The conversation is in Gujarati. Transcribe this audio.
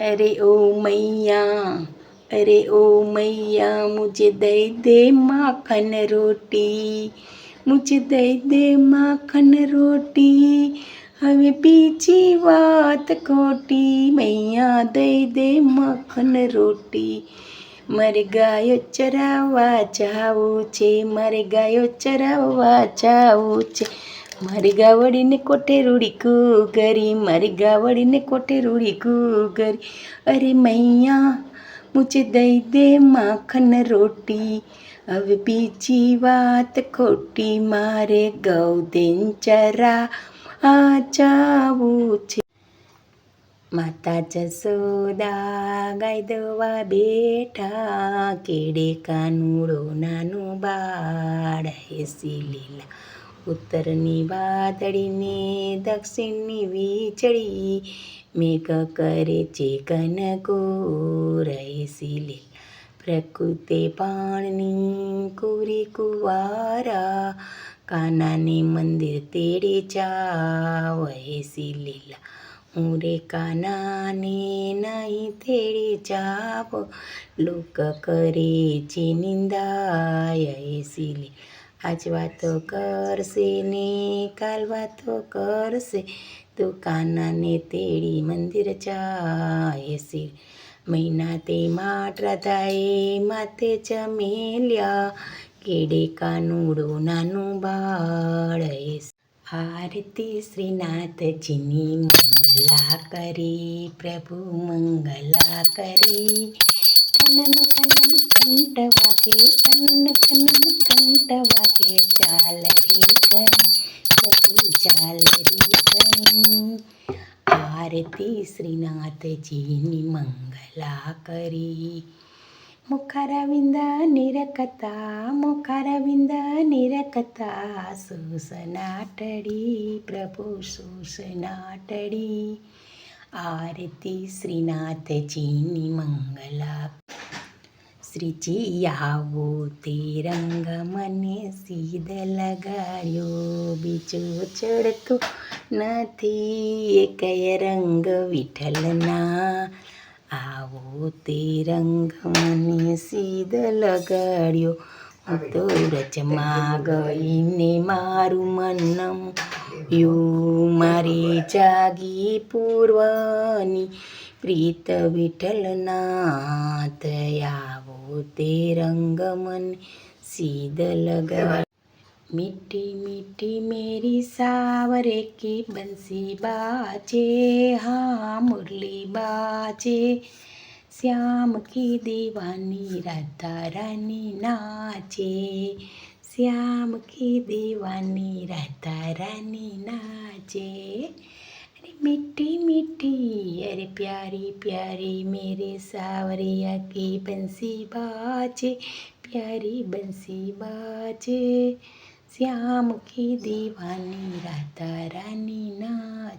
अरे ओ मैया, अरे ओ मैया, मुझे दे दे माखन रोटी, मुझे दे दे माखन रोटी, હવે બીજી વાત ખોટી, મૈયા દઈ દે માખન રોટી. મારે ગાયો ચરાવવા જાવું છે, મારે ગાયો ચરાવવા જાવું છે, મારી ગાવડીને કોઠે રૂડી કુગરી, મારી ગાવડીને કોઠે રૂડી કુગરી. અરે મૈયા મુझे દઈ દે માખન રોટી, હવે બીજી વાત ખોટી, મારે ગૌધન ચરાવવા જાવું છે. માતા જસોદા ગાય દોવા બેઠા, કેડે કાનુડો નાનું બાળ, હેસી લીલા ઉત્તરની વાદળીને દક્ષિણની વીજળી, મેઘ કરે છે કનકોર, હેસી લીલા પ્રકૃતિ પાણની કુરી કુવારા, કાનાને મંદિર તેડે જાવ, હેસી લીલા હું રે કાનાને નહીં તેડે જાવ, લોક કરે છે નિંદાય, હેસી લીલા આજ વાતો કરશે ને કાલ વાતો કરશે, તું કાનાને તેડી મંદિર જા, હેસી મહિના તે માટરા થાય માથે ચમેલ્યા, કેડે કાનુડો નાનું બાળ, આરતી શ્રીનાથજીની મંગલા કરી, પ્રભુ મંગલા કરી, કનન કનન કંઠ વાગે, કનન કનન કંઠ વાગે, ચાલ રે ગઈ પ્રભુ ચાલ રે ગઈ. આરતી શ્રીનાથજીની મંગલા કરી. મુખારવિંદા નિરખતા, મુખારવિંદા નિરખતા, સૂસનાટડી પ્રભુ સૂસનાટડી. આરતી શ્રીનાથજીની મંગલા. શ્રીજી આવો તે રંગ મને સીધ લગાડ્યો, બીજો ચડતો નથી એકય રંગ વિઠ્ઠલના, આવો તે રંગ મને સીધ લગાડ્યો, હું તો રચમાં ગઈને મારું મન યું, મારી જાગી પૂર્વની પ્રીત વિઠ્ઠલનાથ, આવો તે રંગ મને સીધ લગાડ્યો. मीठी मीठी मेरी सावरे की बंसी बाजे, हाँ मुरली बाजे, श्याम की दीवानी राधा रानी नाचे, श्याम की दीवानी राधा रानी नाचे. अरे मीठी मीठी अरे प्यारी प्यारी मेरे सावरिया की बंसी बाजे, प्यारी बंसी बाजे, श्याम की दीवानी राधा रानी नाच.